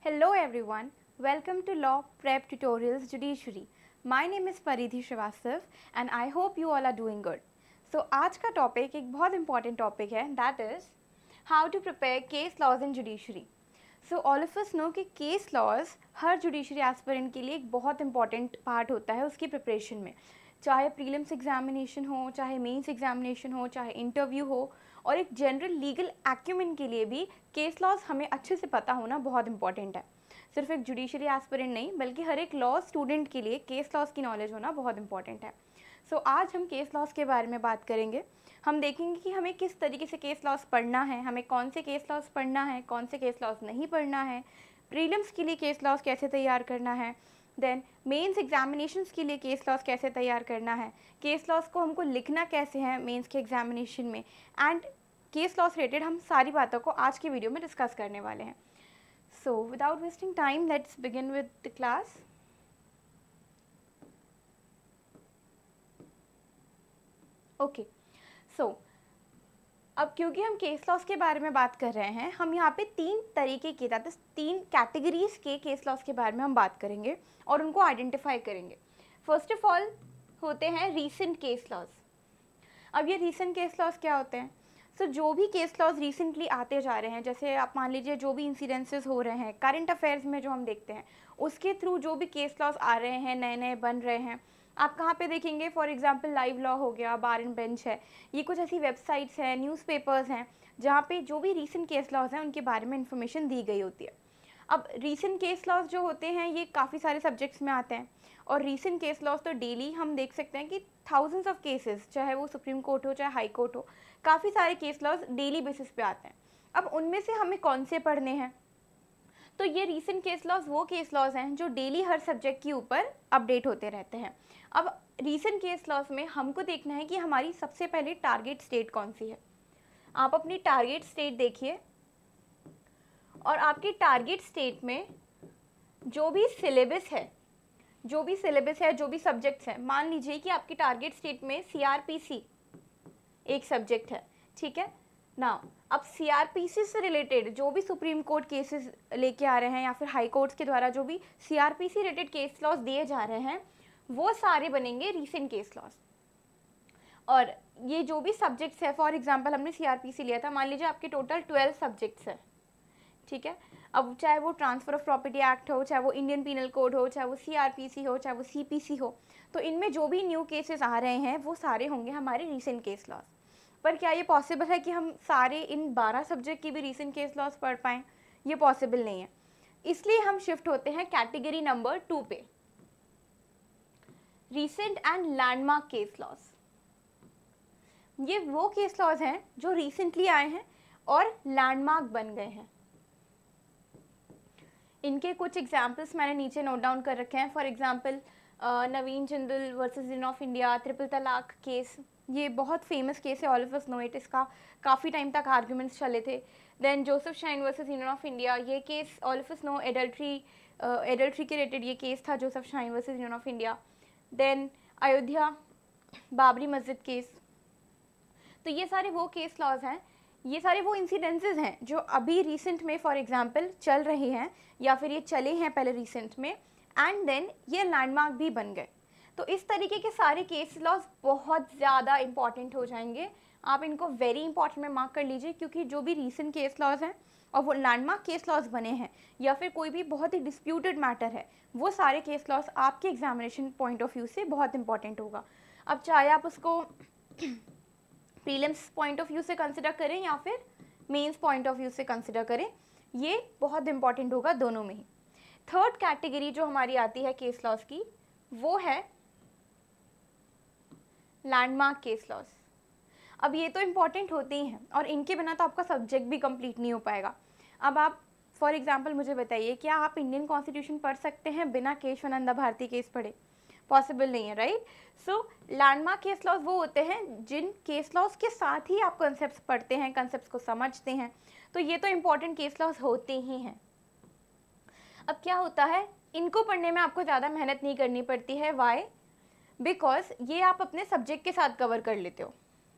Hello everyone, welcome to Law Prep Tutorials Judiciary. My name is Paridhi Srivastav and I hope you all are doing good. So आज का topic एक बहुत important topic है, that is how to prepare case laws in judiciary. So all of us know कि case laws हर judiciary aspirant के लिए एक बहुत important part होता है उसकी preparation में, चाहे प्रीलिम्स एग्जामिनेशन हो, चाहे मेंस एग्जामिनेशन हो, चाहे इंटरव्यू हो, और एक जनरल लीगल एक्यूमेंट के लिए भी केस लॉज हमें अच्छे से पता होना बहुत इंपॉर्टेंट है. सिर्फ एक जुडिशरी एस्पिरेंट नहीं बल्कि हर एक लॉ स्टूडेंट के लिए केस लॉज की नॉलेज होना बहुत इंपॉर्टेंट है. सो आज हम केस लॉज के बारे में बात करेंगे. हम देखेंगे कि हमें किस तरीके से केस लॉज पढ़ना है, हमें कौन से केस लॉज पढ़ना है, कौन से केस लॉज नहीं पढ़ना है, प्रीलिम्स के लिए केस लॉज कैसे तैयार करना है, देन मेंस एग्जामिनेशंस के लिए केस लॉज कैसे तैयार करना है, केस लॉज को हमको लिखना कैसे है मेंस के एग्जामिनेशन में, एंड केस लॉज रिलेटेड हम सारी बातों को आज की वीडियो में डिस्कस करने वाले हैं. So without wasting time let's begin with the class. Okay, so अब क्योंकि हम केस लॉज के बारे में बात कर रहे हैं, हम यहाँ पे तीन तरीके के तीन कैटेगरीज के केस लॉज के बारे में हम बात करेंगे और उनको आइडेंटिफाई करेंगे. फर्स्ट ऑफ ऑल होते हैं रीसेंट केस लॉज. अब ये रीसेंट केस लॉज क्या होते हैं? सो जो भी केस लॉज रिसेंटली आते जा रहे हैं, जैसे आप मान लीजिए जो भी इंसिडेंसेस हो रहे हैं करंट अफेयर्स में जो हम देखते हैं, उसके थ्रू जो भी केस लॉज आ रहे हैं, नए नए बन रहे हैं, आप कहाँ पे देखेंगे? फॉर एग्जांपल लाइव लॉ हो गया, बार एंड बेंच है, ये कुछ ऐसी वेबसाइट्स हैं, न्यूज़पेपर्स हैं जहाँ पे जो भी रीसेंट केस लॉज हैं उनके बारे में इंफॉर्मेशन दी गई होती है. अब रीसेंट केस लॉज जो होते हैं ये काफ़ी सारे सब्जेक्ट्स में आते हैं, और रीसेंट केस लॉज तो डेली हम देख सकते हैं कि थाउजेंड्स ऑफ केसेस, चाहे वो सुप्रीम कोर्ट हो चाहे हाई कोर्ट हो, काफ़ी सारे केस लॉज डेली बेसिस पे आते हैं. अब उनमें से हमें कौन से पढ़ने हैं? तो ये रीसेंट केस लॉज वो केस लॉज हैं जो डेली हर सब्जेक्ट के ऊपर अपडेट होते रहते हैं. अब रीसेंट केस लॉज में हमको देखना है कि हमारी सबसे पहले टारगेट स्टेट कौन सी है. आप अपनी टारगेट स्टेट देखिए, और आपकी टारगेट स्टेट में जो भी सिलेबस है, जो भी सब्जेक्ट्स हैं, मान लीजिए कि आपकी टारगेट स्टेट में सीआरपीसी एक सब्जेक्ट है, ठीक है ना. अब सीआरपीसी से रिलेटेड जो भी सुप्रीम कोर्ट केसेस लेके आ रहे हैं या फिर हाई कोर्ट्स के द्वारा जो भी सीआरपीसी रिलेटेड केस लॉज दिए जा रहे हैं, वो सारे बनेंगे रीसेंट केस लॉज. और ये जो भी सब्जेक्ट्स है, फॉर एग्जांपल हमने सीआरपीसी लिया था, मान लीजिए आपके टोटल 12 सब्जेक्ट्स हैं, ठीक है. अब चाहे वो ट्रांसफ़र ऑफ प्रॉपर्टी एक्ट हो, चाहे वो इंडियन पीनल कोड हो, चाहे वो सीआरपीसी हो, चाहे वो सीपीसी हो, तो इनमें जो भी न्यू केसेस आ रहे हैं वो सारे होंगे हमारे रीसेंट केस लॉज. पर क्या ये पॉसिबल है कि हम सारे इन 12 सब्जेक्ट की भी रीसेंट केस लॉज पढ़ पाएँ? ये पॉसिबल नहीं है. इसलिए हम शिफ्ट होते हैं कैटेगरी नंबर 2 पे, recent and landmark case laws. ये वो केस लॉज हैं जो रिसेंटली आए हैं और लैंडमार्क बन गए हैं. इनके कुछ एग्जाम्पल्स मैंने नीचे नोट डाउन कर रखे हैं. For example Naveen Jindal versus Union of India, triple talaq case, ये बहुत फेमस केस है, all of us know it. इसका काफ़ी टाइम तक आर्ग्यूमेंट्स चले थे. Then Joseph Shine versus Union of India, ये case all of us know, adultery के रिलेटेड ये केस था, Joseph Shine versus Union of India. Then Ayodhya Babri Masjid case. तो ये सारे वो केस लॉज हैं, ये सारे वो इंसिडेंसेस हैं जो अभी रिसेंट में फॉर एग्जांपल चल रहे हैं या फिर ये चले हैं पहले रिसेंट में, एंड देन ये लैंडमार्क भी बन गए. तो इस तरीके के सारे केस लॉज बहुत ज़्यादा इंपॉर्टेंट हो जाएंगे. आप इनको वेरी इंपॉर्टेंट में मार्क कर लीजिए, क्योंकि जो भी रिसेंट केस लॉज हैं और वो लैंडमार्क केस लॉज बने हैं या फिर कोई भी बहुत ही डिस्प्यूटेड मैटर है, वो सारे केस लॉज आपके एग्जामिनेशन पॉइंट ऑफ व्यू से बहुत इंपॉर्टेंट होगा. अब चाहे आप उसको प्रीलिम्स पॉइंट ऑफ व्यू से कंसिडर करें या फिर मेंस पॉइंट ऑफ व्यू से कंसिडर करें, ये बहुत इंपॉर्टेंट होगा दोनों में ही. थर्ड कैटेगरी जो हमारी आती है केस लॉज की, वो है लैंडमार्क केस लॉज. अब ये तो इम्पॉर्टेंट होते ही हैं और इनके बिना तो आपका सब्जेक्ट भी कंप्लीट नहीं हो पाएगा. अब आप फॉर एग्जांपल मुझे बताइए, क्या आप इंडियन कॉन्स्टिट्यूशन पढ़ सकते हैं बिना केशवानंदा भारती केस पढ़े? पॉसिबल नहीं है, राइट. सो लैंडमार्क केस लॉज वो होते हैं जिन केस लॉज के साथ ही आप कॉन्सेप्ट्स पढ़ते हैं, कॉन्सेप्ट्स को समझते हैं. तो ये तो इम्पॉर्टेंट केस लॉज होते ही हैं. अब क्या होता है, इनको पढ़ने में आपको ज़्यादा मेहनत नहीं करनी पड़ती है. वाई? बिकॉज ये आप अपने सब्जेक्ट के साथ कवर कर लेते हो.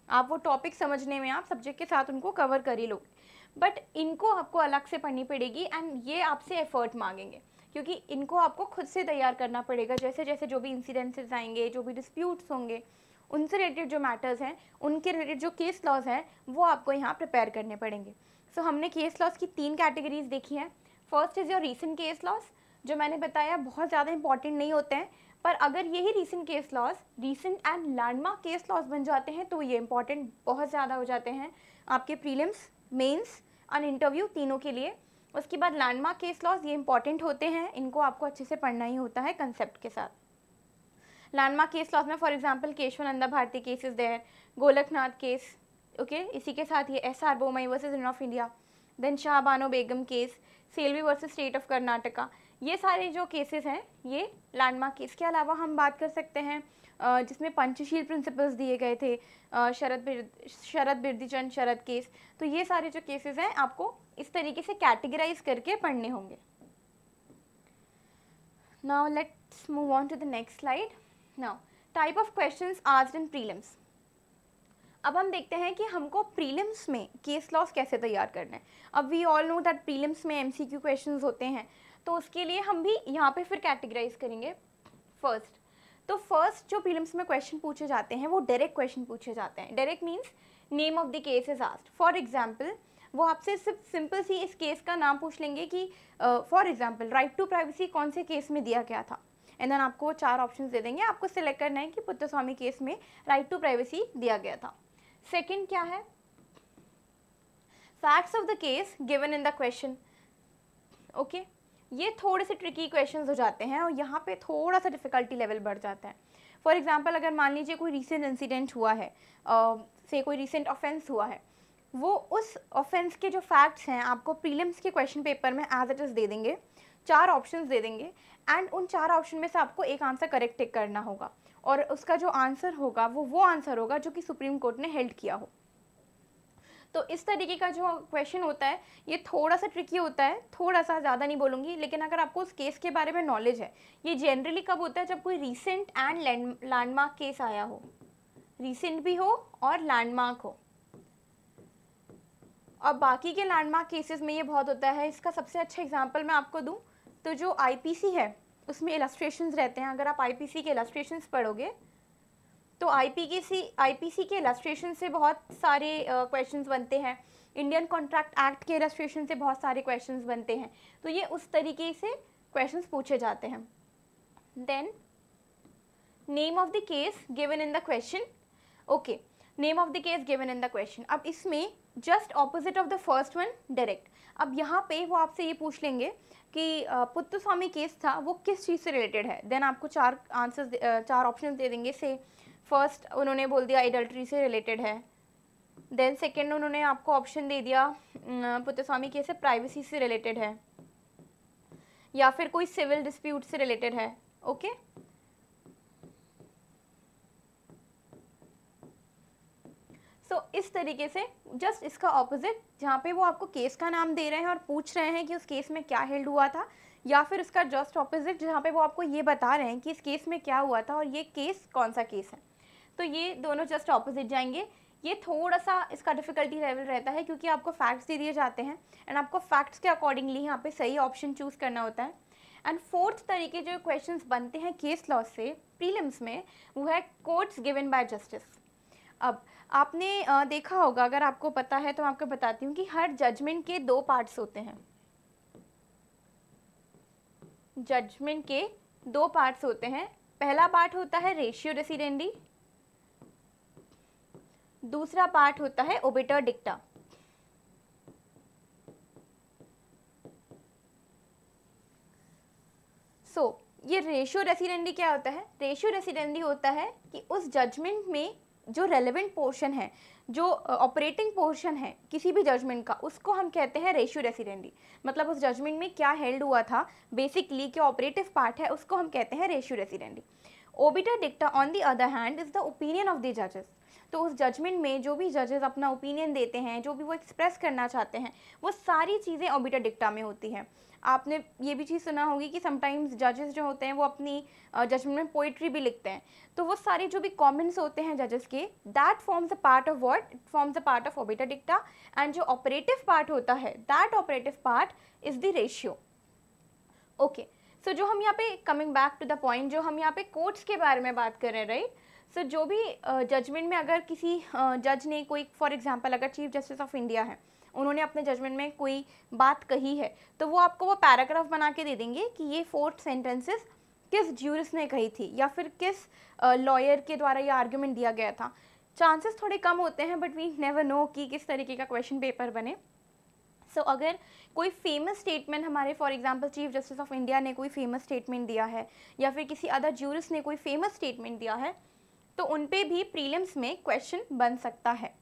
आप वो टॉपिक समझने में आप सब्जेक्ट के साथ उनको कवर कर ही लोगे. बट इनको आपको अलग से पढ़नी पड़ेगी एंड ये आपसे एफर्ट मांगेंगे, क्योंकि इनको आपको खुद से तैयार करना पड़ेगा। जैसे जैसे जो भी इंसिडेंसेस आएंगे, जो भी डिस्प्यूट्स होंगे, उनसे रिलेटेड जो मैटर्स हैं, उनके रिलेटेड जो केस लॉज हैं, वो आपको यहाँ प्रिपेयर करने पड़ेंगे। सो हमने केस लॉज की 3 कैटेगरीज देखी हैं। First is your recent case laws, जो मैंने बताया बहुत ज़्यादा इंपॉर्टेंट नहीं होते हैं, पर अगर यही recent case laws recent and landmark case laws बन जाते हैं तो ये इंपॉर्टेंट बहुत ज़्यादा हो जाते हैं आपके प्रीलिम्स, मेंस और इंटरव्यू तीनों के लिए। उसके बाद लैंडमार्क केस लॉज, ये इंपॉर्टेंट होते हैं, इनको आपको अच्छे से पढ़ना ही होता है कंसेप्ट के साथ। लैंडमार्क केस लॉज में for example Kesavananda Bharati case is there, Golaknath case, okay, इसी के साथ ये S R. Bommai versus in of India, then Shah Bano Begum case, Selvi versus state of Karnataka, ये सारे जो केसेस हैं ये लैंडमार्क केस। के अलावा हम बात कर सकते हैं जिसमें पंचशील प्रिंसिपल्स दिए गए थे, शरद बिरदीचंद शरद केस। तो ये सारे जो केसेस हैं आपको इस तरीके से कैटेगराइज करके पढ़ने होंगे। Now let's move on to the next slide. Now type of questions asked in prelims. अब हम देखते हैं कि हमको प्रीलिम्स में केस लॉज कैसे तैयार करना है। अब we all know that prelims में एमसीक्यू क्वेश्चंस होते हैं, तो उसके लिए हम भी यहाँ पे फिर कैटेगराइज करेंगे। फर्स्ट जो प्रीलिम्स में क्वेश्चन पूछे जाते हैं वो डायरेक्ट क्वेश्चन पूछे जाते हैं। Direct means name of the case is asked. For example वो आपसे सिर्फ सिंपल सी इस केस का नाम पूछ लेंगे कि for example right to privacy कौन से केस में दिया गया था, एंड देन आपको 4 ऑप्शंस दे देंगे, आपको सिलेक्ट करना है कि पुत्तस्वामी केस में राइट टू प्राइवेसी दिया गया था। सेकेंड क्या है, facts of the case given in the question. Okay, ये थोड़े से ट्रिकी क्वेश्चंस हो जाते हैं और यहाँ पे थोड़ा सा डिफिकल्टी लेवल बढ़ जाता है। फॉर एग्जांपल अगर मान लीजिए कोई रीसेंट इंसिडेंट हुआ है, से कोई रीसेंट ऑफेंस हुआ है, वो उस ऑफेंस के जो फैक्ट्स हैं आपको प्रीलिम्स के क्वेश्चन पेपर में एज इट इज़ दे देंगे, 4 ऑप्शंस दे देंगे, एंड उन 4 ऑप्शन में से आपको एक आंसर करेक्ट टिक करना होगा, और उसका जो आंसर होगा वो आंसर होगा जो कि सुप्रीम कोर्ट ने हेल्ड किया हो। तो इस तरीके का जो क्वेश्चन होता है ये थोड़ा सा ट्रिकी होता है, थोड़ा सा, ज़्यादा नहीं बोलूँगी, लेकिन अगर आपको उस केस के बारे में नॉलेज है, ये जनरली कब होता है, जब कोई रीसेंट एंड लैंडमार्क केस आया हो, रीसेंट भी हो और लैंडमार्क हो। और बाकी के लैंडमार्क केसेस में ये बहुत होता है। इसका सबसे अच्छा एग्जांपल मैं आपको दूं तो जो आईपीसी है उसमें इलस्ट्रेशंस रहते हैं। अगर आप आईपीसी के इलस्ट्रेशंस पढ़ोगे तो आईपीसी के इलस्ट्रेशन से बहुत सारे क्वेश्चंस बनते हैं। इंडियन कॉन्ट्रैक्ट एक्ट के इलस्ट्रेशन से बहुत सारे क्वेश्चंस बनते हैं। तो ये उस तरीके से क्वेश्चंस पूछे जाते हैं। Then name of the case given in the question. Okay, name of the case given in the question. अब इसमें just opposite of the first one direct. अब यहाँ पे वो आपसे ये पूछ लेंगे कि पुत्तस्वामी केस था वो किस चीज़ से रिलेटेड है। देन आपको 4 ऑप्शन दे देंगे। से फर्स्ट उन्होंने बोल दिया एडल्ट्री से रिलेटेड है। देन सेकेंड उन्होंने आपको ऑप्शन दे दिया पुत्तस्वामी केस से प्राइवेसी से रिलेटेड है, या फिर कोई सिविल डिस्प्यूट से रिलेटेड है। ओके, इस तरीके से जस्ट इसका ऑपोजिट, जहाँ पे वो आपको केस का नाम दे रहे हैं और पूछ रहे हैं कि उस केस में क्या हेल्ड हुआ था, या फिर उसका जस्ट ऑपोजिट जहाँ पे वो आपको ये बता रहे हैं कि इस केस में क्या हुआ था और ये केस कौन सा केस है। तो ये दोनों जस्ट ऑपोजिट जाएंगे। ये थोड़ा सा इसका डिफिकल्टी लेवल रहता है क्योंकि आपको फैक्ट्स दे दिए जाते हैं एंड आपको फैक्ट्स के अकॉर्डिंगली यहाँ पे सही ऑप्शन चूज़ करना होता है। एंड फोर्थ तरीके जो क्वेश्चंस बनते हैं केस लॉ से प्रीलिम्स में, वो है कोर्ट्स गिवन बाय जस्टिस। अब आपने देखा होगा, अगर आपको पता है तो मैं आपको बताती हूँ कि हर जजमेंट के 2 पार्ट्स होते हैं। जजमेंट के 2 पार्ट्स होते हैं। पहला पार्ट होता है रेशियो डेसिडेंडी, दूसरा पार्ट होता है ओबिटर डिक्टा। ये रेशियो रेसिडेंडी क्या होता है? रेशियो रेसिडेंडी होता है कि उस जजमेंट में जो रेलेवेंट पोर्शन है, जो ऑपरेटिंग पोर्शन है किसी भी जजमेंट का, उसको हम कहते हैं रेशियो रेसिडेंडी। मतलब उस जजमेंट में क्या हेल्ड हुआ था, बेसिकली क्या ऑपरेटिव पार्ट है, उसको हम कहते हैं ratio decidendi. Obiter dicta on the other hand is the opinion of the जजेस। तो उस जजमेंट में जो भी जजेस अपना ओपिनियन देते हैं, जो भी वो एक्सप्रेस करना चाहते हैं, वो सारी चीज़ें ओबिटर डिक्टा में होती हैं। आपने ये भी चीज़ सुना होगी कि समटाइम्स जजेस जो होते हैं वो अपनी जजमेंट में पोइट्री भी लिखते हैं। तो वो सारे जो भी कमेंट्स होते हैं जजेस के, that forms a part of what, it forms a part of obiter dicta. And जो ऑपरेटिव पार्ट होता है, that operative part is the ratio. Okay, so जो हम यहाँ पे coming back to the point, जो हम यहाँ पे कोर्ट्स के बारे में बात कर रहे हैं, राइट। सो जो भी जजमेंट में अगर किसी जज ने कोई, फॉर एग्जांपल अगर चीफ जस्टिस ऑफ इंडिया है, उन्होंने अपने जजमेंट में कोई बात कही है, तो वो आपको वो पैराग्राफ बना के दे देंगे कि ये 4 सेंटेंसेस किस ज्यूरिस ने कही थी या फिर किस लॉयर के द्वारा ये आर्ग्यूमेंट दिया गया था। चांसेस थोड़े कम होते हैं, बट वी नेवर नो कि किस तरीके का क्वेश्चन पेपर बने। सो अगर कोई फेमस स्टेटमेंट हमारे, for example chief justice of India ने कोई फेमस स्टेटमेंट दिया है या फिर किसी अदर ज्यूरिस ने कोई फेमस स्टेटमेंट दिया है, तो उन पे भी प्रीलिम्स में क्वेश्चन बन सकता है।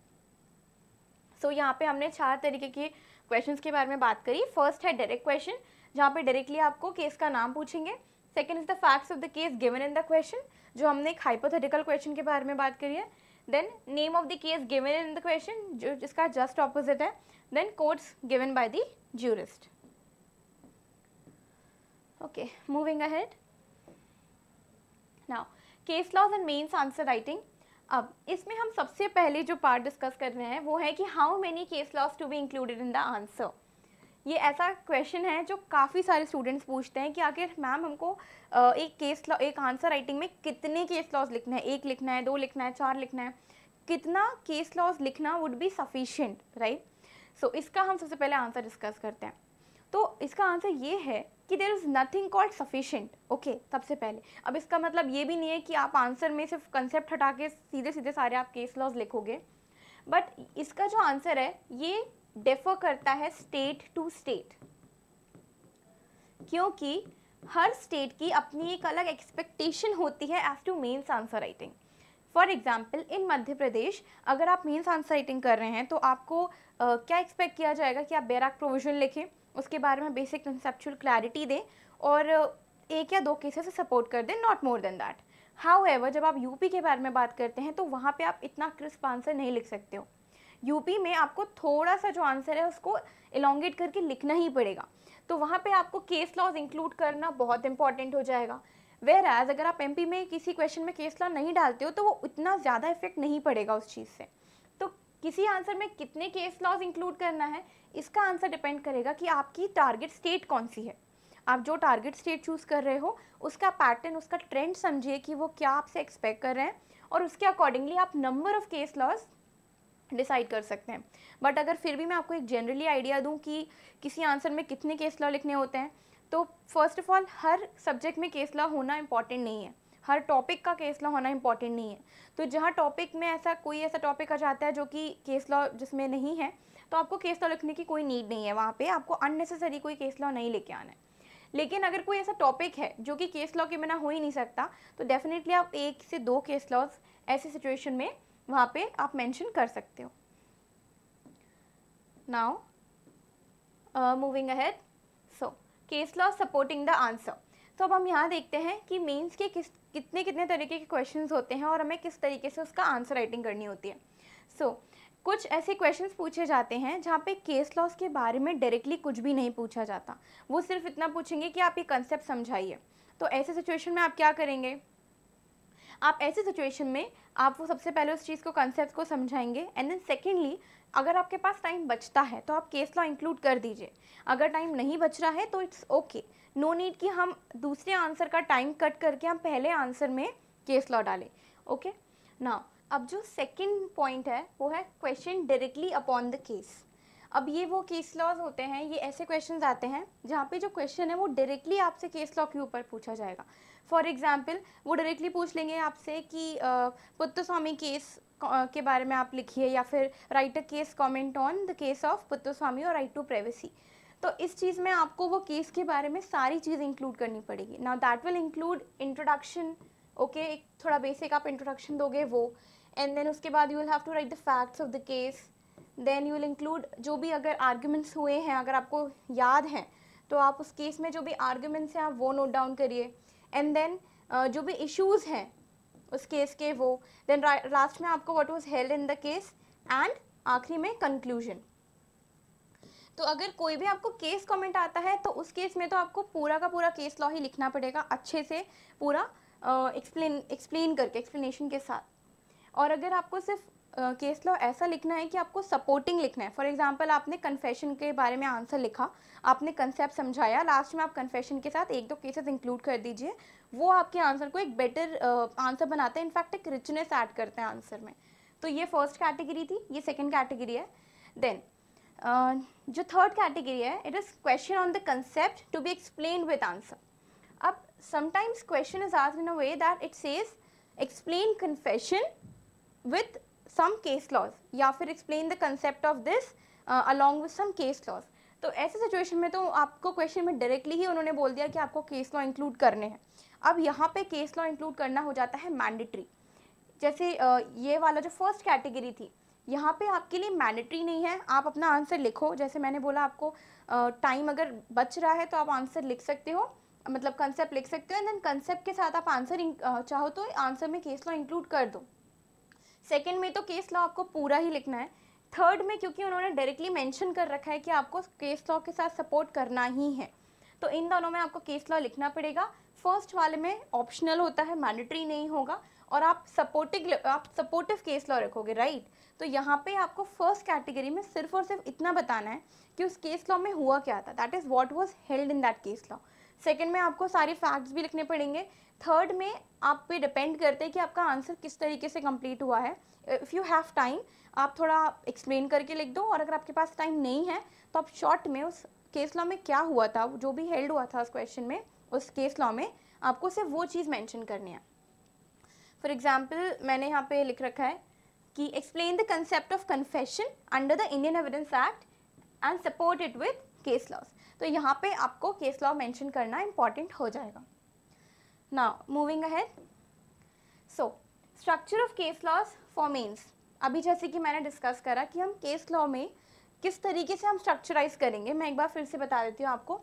सो यहाँ पे हमने 4 तरीके के क्वेश्चंस के बारे में बात करी। फर्स्ट है डायरेक्ट क्वेश्चन, जहाँ पे डायरेक्टली आपको केस का नाम पूछेंगे। Second is the facts of the case given in the question, जो हमने एक हाइपोथेटिकल क्वेश्चन के बारे में बात करी है। Then name of the case given in the question, जो जिसका जस्ट ऑपोजिट है। Then quotes given by the jurist. Okay, moving ahead now, case laws and mains answer writing. अब इसमें हम सबसे पहले जो पार्ट डिस्कस कर रहे हैं वो है कि how many case laws to be included in the answer. ये ऐसा क्वेश्चन है जो काफ़ी सारे स्टूडेंट्स पूछते हैं कि आखिर मैम हमको एक आंसर राइटिंग में कितने केस लॉज लिखना है, 1 लिखना है, 2 लिखना है, 4 लिखना है, कितना केस लॉज लिखना वुड बी सफिशिएंट, राइट। सो इसका हम सबसे पहले आंसर डिस्कस करते हैं। तो इसका आंसर ये है कि there is nothing called sufficient. Okay, सबसे पहले अब इसका मतलब ये भी नहीं है कि आप आंसर में सिर्फ कंसेप्ट हटा के सीधे सीधे सारे आप केस लॉज लिखोगे, बट इसका जो आंसर है ये डिफर करता है स्टेट टू स्टेट, क्योंकि हर स्टेट की अपनी एक अलग एक्सपेक्टेशन होती है as to mains answer writing. For example in Madhya Pradesh अगर आप मेंस आंसर राइटिंग कर रहे हैं तो आपको क्या एक्सपेक्ट किया जाएगा कि आप बैराक प्रोविजन लिखें, उसके बारे में बेसिक कंसेप्चुअल क्लैरिटी दें और 1 या 2 केसेस से सपोर्ट कर दें, not more than that. However जब आप यूपी के बारे में बात करते हैं तो वहाँ पे आप इतना क्रिस्प आंसर नहीं लिख सकते हो। यूपी में आपको थोड़ा सा जो आंसर है उसको इलोंगेट करके लिखना ही पड़ेगा, तो वहाँ पे आपको केस लॉज इंक्लूड करना बहुत इंपॉर्टेंट हो जाएगा। वेयर एज अगर आप एमपी में किसी क्वेश्चन में केस लॉ नहीं डालते हो तो वो इतना ज़्यादा इफेक्ट नहीं पड़ेगा उस चीज़ से। तो किसी आंसर में कितने केस लॉज इंक्लूड करना है, इसका आंसर डिपेंड करेगा कि आपकी टारगेट स्टेट कौन सी है। आप जो टारगेट स्टेट चूज़ कर रहे हो उसका पैटर्न, उसका ट्रेंड समझिए कि वो क्या आपसे एक्सपेक्ट कर रहे हैं और उसके अकॉर्डिंगली आप number of case laws decide कर सकते हैं। बट अगर फिर भी मैं आपको एक जनरली आइडिया दूं कि किसी आंसर में कितने केस लॉ लिखने होते हैं, तो first of all her subject में केस लॉ होना इंपॉर्टेंट नहीं है, हर टॉपिक का केस लॉ होना इंपॉर्टेंट नहीं है। तो जहाँ टॉपिक में ऐसा टॉपिक आ जाता है जो कि केस लॉ जिसमें नहीं है, तो आपको केस लॉ लिखने की कोई नीड नहीं है, वहाँ पे आपको अननेसेसरी कोई केस लॉ नहीं लेके आना है। लेकिन अगर कोई ऐसा टॉपिक है जो कि केस लॉ के बिना हो ही नहीं सकता, तो डेफिनेटली आप 1 से 2 केस लॉज ऐसी सिचुएशन में वहाँ पे आप मेंशन कर सकते हो। Now moving ahead, so case law supporting the answer. तो अब हम यहाँ देखते हैं कि मेंस के कितने तरीके के क्वेश्चंस होते हैं और हमें किस तरीके से उसका आंसर राइटिंग करनी होती है। कुछ ऐसे क्वेश्चंस पूछे जाते हैं जहाँ पे केस लॉज के बारे में डायरेक्टली कुछ भी नहीं पूछा जाता, वो सिर्फ इतना पूछेंगे कि आप ये कंसेप्ट समझाइए। तो ऐसे सिचुएशन में आप क्या करेंगे, आप ऐसे सिचुएशन में आप वो सबसे पहले उस चीज़ को, कंसेप्ट को समझाएंगे, एंड देन सेकेंडली अगर आपके पास टाइम बचता है तो आप केस लॉ इंक्लूड कर दीजिए। अगर टाइम नहीं बच रहा है तो इट्स ओके, नो नीड कि हम दूसरे आंसर का टाइम कट करके हम पहले आंसर में केस लॉ डालें। ओके, नाउ अब जो सेकंड पॉइंट है वो है question directly upon the case. अब ये वो केस लॉज होते हैं, ये ऐसे क्वेश्चंस आते हैं जहाँ पे जो क्वेश्चन है वो डायरेक्टली आपसे केस लॉ के ऊपर पूछा जाएगा। फॉर एग्जाम्पल वो डायरेक्टली पूछ लेंगे आपसे कि पुत्तस्वामी केस के बारे में आप लिखिए, या फिर write a case comment on the case of Puttaswamy और राइट टू प्राइवेसी। तो इस चीज़ में आपको वो केस के बारे में सारी चीज़ इंक्लूड करनी पड़ेगी। Now that will include introduction, okay, एक थोड़ा बेसिक आप इंट्रोडक्शन दोगे वो, एंड देन उसके बाद you will have to write the facts of the case, then you will include जो भी अगर आर्ग्यूमेंट्स हुए हैं, अगर आपको याद हैं तो आप उस केस में जो भी आर्ग्यूमेंट्स हैं आप वो नोट डाउन करिए, एंड देन जो भी इश्यूज़ हैं उस केस के वो, देन लास्ट में आपको what was held in the case, and आखिरी में कंक्लूजन। तो अगर कोई भी आपको केस कमेंट आता है तो उस केस में तो आपको पूरा का पूरा केस लॉ ही लिखना पड़ेगा, अच्छे से पूरा एक्सप्लेन करके, एक्सप्लेनेशन के साथ। और अगर आपको सिर्फ केस लॉ ऐसा लिखना है कि आपको सपोर्टिंग लिखना है, फॉर एग्जांपल आपने कन्फेशन के बारे में आंसर लिखा, आपने कंसेप्ट समझाया, लास्ट में आप कन्फेशन के साथ एक दो केसेस इंक्लूड कर दीजिए, वो आपके आंसर को एक बेटर आंसर बनाते हैं, इनफैक्ट एक रिचनेस ऐड करते हैं आंसर में। तो ये फर्स्ट कैटेगरी थी, ये सेकेंड कैटेगरी है। देन जो थर्ड कैटेगरी है, it is question on the concept to be explain with answer. अब sometimes question is asked in a way that it says explain confession with some case laws, या फिर explain the concept of this along with some case laws. तो ऐसे situation में तो आपको question में directly ही उन्होंने बोल दिया कि आपको केस लॉ इंक्लूड करने हैं। अब यहाँ पे केस लॉ इंक्लूड करना हो जाता है मैंडेटरी। जैसे ये वाला जो फर्स्ट कैटेगरी थी, यहाँ पे आपके लिए मैंडेटरी नहीं है, आप अपना आंसर लिखो। जैसे मैंने बोला, आपको टाइम अगर बच रहा है तो आप आंसर लिख सकते हो, मतलब कंसेप्ट लिख सकते हो, एंड देन कंसेप्ट के साथ आप आंसर चाहो तो आंसर में केस लॉ इंक्लूड कर दो। सेकंड में तो केस लॉ आपको पूरा ही लिखना है। थर्ड में क्योंकि उन्होंने डायरेक्टली मेंशन कर रखा है कि आपको केस लॉ के साथ सपोर्ट करना ही है, तो इन दोनों में आपको केस लॉ लिखना पड़ेगा। फर्स्ट वाले में ऑप्शनल होता है, मैंडेटरी नहीं होगा, और आप सपोर्टिव केस लॉ रखोगे, राइट। तो यहाँ पे आपको फर्स्ट कैटेगरी में सिर्फ और सिर्फ इतना बताना है कि उस केस लॉ में हुआ क्या था, that is what was held in that case law. Second में आपको सारे फैक्ट्स भी लिखने पड़ेंगे। थर्ड में आप पे डिपेंड करते हैं कि आपका आंसर किस तरीके से कंप्लीट हुआ है। इफ़ यू हैव टाइम आप थोड़ा एक्सप्लेन करके लिख दो, और अगर आपके पास टाइम नहीं है तो आप शॉर्ट में उस केस लॉ में क्या हुआ था, जो भी हेल्ड हुआ था उस क्वेश्चन में, उस केस लॉ में आपको सिर्फ वो चीज़ मेंशन करनी है। फॉर एग्जाम्पल मैंने यहाँ पे लिख रखा है कि explain the concept of confession under the Indian evidence act and support it with case laws. तो यहाँ पे आपको केस लॉ मेंशन करना इंपॉर्टेंट हो जाएगा। Now moving ahead, so structure of case laws for mains. अभी जैसे कि मैंने डिस्कस करा कि हम केस लॉ में किस तरीके से हम स्ट्रक्चराइज करेंगे, मैं एक बार फिर से बता देती हूँ आपको।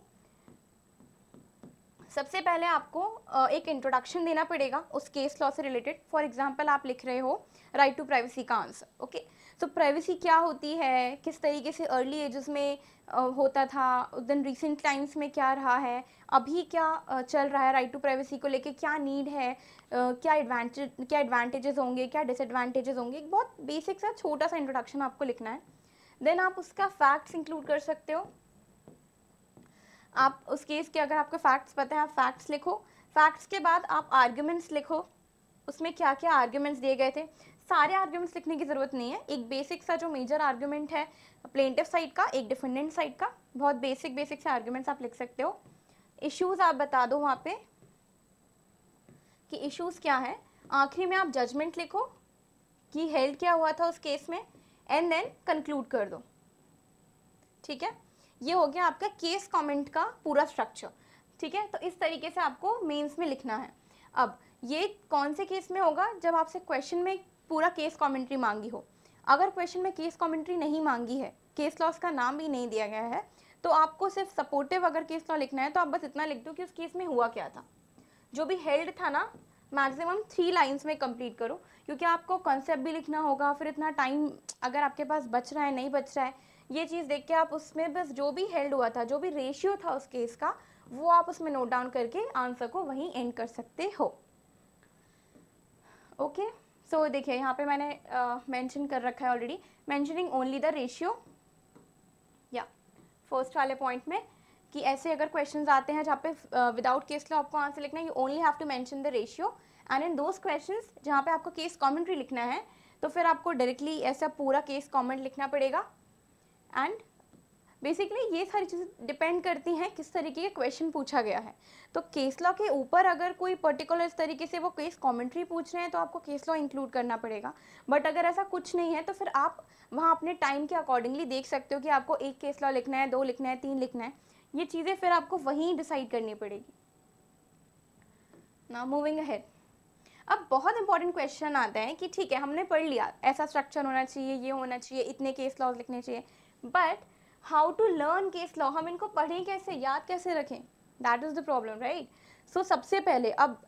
सबसे पहले आपको एक इंट्रोडक्शन देना पड़ेगा उस केस लॉ से रिलेटेड। फॉर एग्जांपल आप लिख रहे हो राइट टू प्राइवेसी का आंसर, ओके। सो प्राइवेसी क्या होती है, किस तरीके से अर्ली एजेस में होता था, देन रिसेंट टाइम्स में क्या रहा है, अभी क्या चल रहा है राइट टू प्राइवेसी को लेके, क्या नीड है, क्या एडवांटेजेस होंगे, क्या डिसएडवांटेजेस होंगे। एक बहुत बेसिक सा छोटा सा इंट्रोडक्शन आपको लिखना है। देन आप उसका फैक्ट्स इंक्लूड कर सकते हो। आप उस केस के अगर आपको फैक्ट्स पता है, आप फैक्ट्स लिखो। फैक्ट्स के बाद आप आर्ग्यूमेंट्स लिखो, उसमें क्या क्या आर्ग्यूमेंट्स दिए गए थे। सारे आर्ग्यूमेंट्स लिखने की ज़रूरत नहीं है, एक बेसिक सा जो मेजर आर्ग्यूमेंट है प्लेंटिफ साइड का, एक डिफेंडेंट साइड का, बहुत बेसिक से आर्ग्यूमेंट्स आप लिख सकते हो। इश्यूज़ आप बता दो वहाँ पे कि इश्यूज़ क्या है। आखिरी में आप जजमेंट लिखो कि हेल्ड क्या हुआ था उस केस में, एंड देन कंक्लूड कर दो, ठीक है। ये हो गया आपका केस कमेंट का पूरा स्ट्रक्चर, ठीक है। तो इस तरीके से आपको मेंस में लिखना है। अब ये कौन से केस में होगा, जब आपसे क्वेश्चन में पूरा केस कमेंट्री मांगी हो। अगर क्वेश्चन में केस कमेंट्री नहीं मांगी है, केस लॉस का नाम भी नहीं दिया गया है, तो आपको सिर्फ सपोर्टिव अगर केस लॉ लिखना है तो आप बस इतना लिख दो कि उस केस में हुआ क्या था, जो भी हेल्ड था ना, मैक्सिमम 3 लाइन्स में कंप्लीट करो, क्योंकि आपको कॉन्सेप्ट भी लिखना होगा। फिर इतना टाइम अगर आपके पास बच रहा है नहीं बच रहा है, ये चीज़ देख के आप उसमें बस जो भी हेल्ड हुआ था, जो भी रेशियो था उस केस का, वो आप उसमें नोट डाउन करके आंसर को वहीं एंड कर सकते हो। ओके, सो देखिए यहाँ पे मैंने मेंशन कर रखा है already, mentioning only the ratio, या फर्स्ट वाले पॉइंट में कि ऐसे अगर क्वेश्चंस आते हैं जहाँ पे विदाउट केस लॉ आपको आंसर लिखना है, you only have to mention the ratio, and in those questions जहाँ पे आपको केस कमेंट्री लिखना है तो फिर आपको डायरेक्टली ऐसा पूरा केस कमेंट लिखना पड़ेगा। एंड बेसिकली ये सारी चीज़ें डिपेंड करती हैं किस तरीके के क्वेश्चन पूछा गया है। तो केस लॉ के ऊपर अगर कोई पर्टिकुलर इस तरीके से वो केस कमेंट्री पूछ रहे हैं तो आपको केस लॉ इंक्लूड करना पड़ेगा। बट अगर ऐसा कुछ नहीं है तो फिर आप वहाँ अपने टाइम के अकॉर्डिंगली देख सकते हो कि आपको एक केस लॉ लिखना है, 2 लिखना है, 3 लिखना है, ये चीज़ें फिर आपको वहीं डिसाइड करनी पड़ेगी। नाउ मूविंग अहेड, अब बहुत इंपॉर्टेंट क्वेश्चन आता है कि ठीक है हमने पढ़ लिया ऐसा स्ट्रक्चर होना चाहिए, ये होना चाहिए, इतने केस लॉज लिखने चाहिए, but how to learn case law, हम इनको पढ़ें कैसे, याद कैसे रखें, that is the problem, right. So सबसे पहले अब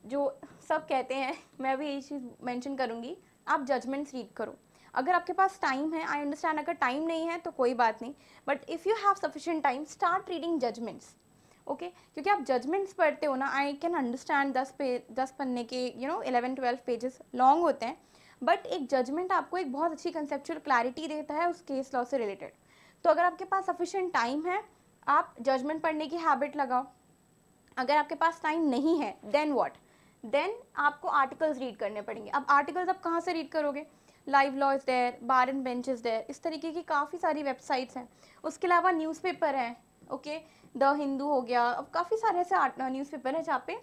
जो सब कहते हैं, मैं भी यही चीज़ मेंशन करूँगी, आप जजमेंट्स रीड करो। अगर आपके पास टाइम है, आई अंडरस्टैंड, अगर टाइम नहीं है तो कोई बात नहीं, but if you have sufficient time start reading judgments, okay, क्योंकि आप जजमेंट्स पढ़ते हो ना, आई कैन अंडरस्टैंड 10 पन्ने के 11-12 पेजेस लॉन्ग होते हैं, बट एक जजमेंट आपको एक बहुत अच्छी कंसेप्चुअल क्लैरिटी देता है उस केस लॉ से रिलेटेड। तो अगर आपके पास सफिशिएंट टाइम है, आप जजमेंट पढ़ने की हैबिट लगाओ। अगर आपके पास टाइम नहीं है, देन व्हाट, देन आपको आर्टिकल्स रीड करने पड़ेंगे। अब आर्टिकल्स आप कहाँ से रीड करोगे? Live law is there, bar and bench is there, इस तरीके की काफ़ी सारी वेबसाइट्स हैं। उसके अलावा न्यूज़पेपर हैं, ओके, द हिंदू हो गया, अब काफ़ी सारे ऐसे न्यूज़पेपर हैं जहाँ पे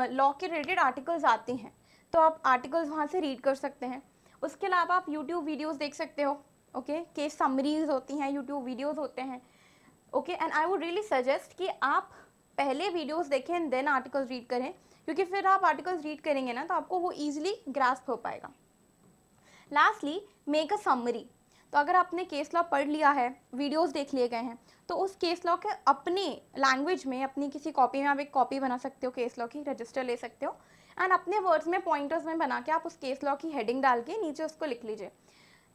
लॉ के रिलेटेड आर्टिकल्स आते हैं, तो आप आर्टिकल्स वहाँ से रीड कर सकते हैं। उसके अलावा आप यूट्यूब वीडियोज़ देख सकते हो, ओके, केस समरीज होती हैं, यूट्यूब वीडियोज़ होते हैं, okay, and I would really suggest कि आप पहले वीडियोस देखें एंड देन आर्टिकल्स रीड करें, क्योंकि फिर आप आर्टिकल्स रीड करेंगे ना तो आपको वो ईजिली ग्रास्प हो पाएगा। Lastly, make a summary. तो अगर आपने केस लॉ पढ़ लिया है, वीडियोस देख लिए गए हैं, तो उस केस लॉ के अपने लैंग्वेज में, अपनी किसी कॉपी में आप एक कॉपी बना सकते हो, केस लॉ की रजिस्टर ले सकते हो, एंड अपने वर्ड्स में, पॉइंटर्स में बना के आप उस केस लॉ की हेडिंग डाल के नीचे उसको लिख लीजिए।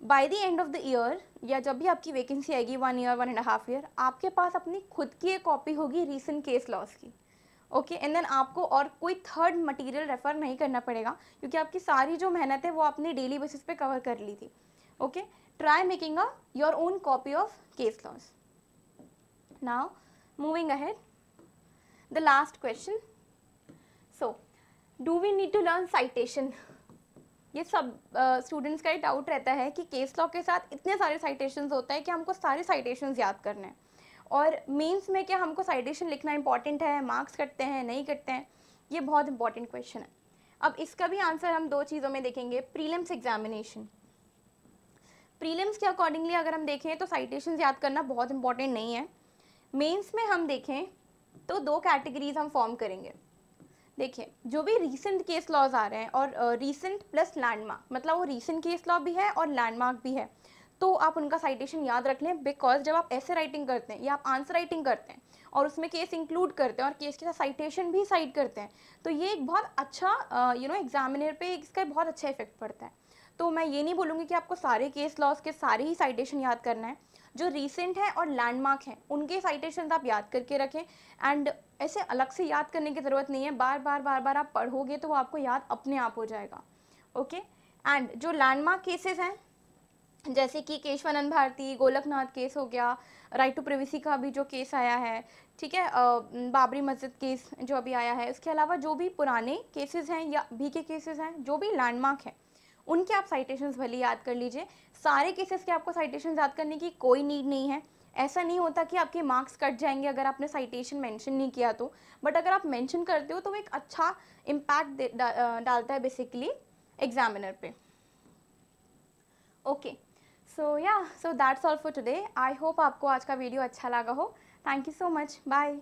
By the end of the year, या जब भी आपकी वैकेंसी आएगी, 1 ईयर 1.5 ईयर, आपके पास अपनी खुद की एक कॉपी होगी रीसेंट केस लॉस की, ओके, एंड देन आपको और कोई थर्ड मटेरियल रेफर नहीं करना पड़ेगा, क्योंकि आपकी सारी जो मेहनत है वो आपने डेली बेसिस पे कवर कर ली थी, okay. Try making a your own copy of case laws. Now moving ahead, the last question, so do we need to learn citation? ये सब स्टूडेंट्स का ही डाउट रहता है कि केस लॉ के साथ इतने सारे साइटेशंस होता है कि हमको सारे साइटेशंस याद करने हैं, और मेंस में क्या हमको साइटेशन लिखना इंपॉर्टेंट है, मार्क्स कटते हैं, नहीं कटते हैं? ये बहुत इंपॉर्टेंट क्वेश्चन है। अब इसका भी आंसर हम दो चीज़ों में देखेंगे, प्रीलिम्स एग्जामिनेशन। प्रीलिम्स के अकॉर्डिंगली अगर हम देखें तो साइटेशंस याद करना बहुत इंपॉर्टेंट नहीं है। मेंस में हम देखें तो दो कैटेगरीज हम फॉर्म करेंगे। देखिए, जो भी रीसेंट केस लॉज आ रहे हैं, और रीसेंट प्लस लैंडमार्क, मतलब वो रीसेंट केस लॉ भी है और लैंडमार्क भी है, तो आप उनका साइटेशन याद रख लें, बिकॉज जब आप ऐसे राइटिंग करते हैं या आप आंसर राइटिंग करते हैं और उसमें केस इंक्लूड करते हैं और केस के साथ साइटेशन भी साइड करते हैं, तो ये एक बहुत अच्छा एग्जामिनर पे इसका बहुत अच्छा इफेक्ट पड़ता है। तो मैं ये नहीं बोलूँगी कि आपको सारे केस लॉज के सारे ही साइटेशन याद करना है, जो रीसेंट है और लैंडमार्क हैं उनके साइटेशन आप याद करके रखें, एंड ऐसे अलग से याद करने की ज़रूरत नहीं है, बार बार आप पढ़ोगे तो वो आपको याद अपने आप हो जाएगा, ओके। एंड जो लैंडमार्क केसेस हैं, जैसे कि केशवानंद भारती, गोलकनाथ केस हो गया, राइट टू प्रिवेसी का भी जो केस आया है, ठीक है, बाबरी मस्जिद केस जो अभी आया है, उसके अलावा जो भी पुराने केसेस हैं या अभी के केसेस हैं, जो भी लैंडमार्क हैं, उनके आप साइटेशंस भले याद कर लीजिए। सारे केसेस के आपको साइटेशंस याद करने की कोई नीड नहीं है। ऐसा नहीं होता कि आपके मार्क्स कट जाएंगे अगर आपने साइटेशन मेंशन नहीं किया तो, बट अगर आप मेंशन करते हो तो वो एक अच्छा इम्पैक्ट डालता है बेसिकली एग्जामिनर पे, okay. So that's all for today. I hope आपको आज का वीडियो अच्छा लगा हो। Thank you so much, bye.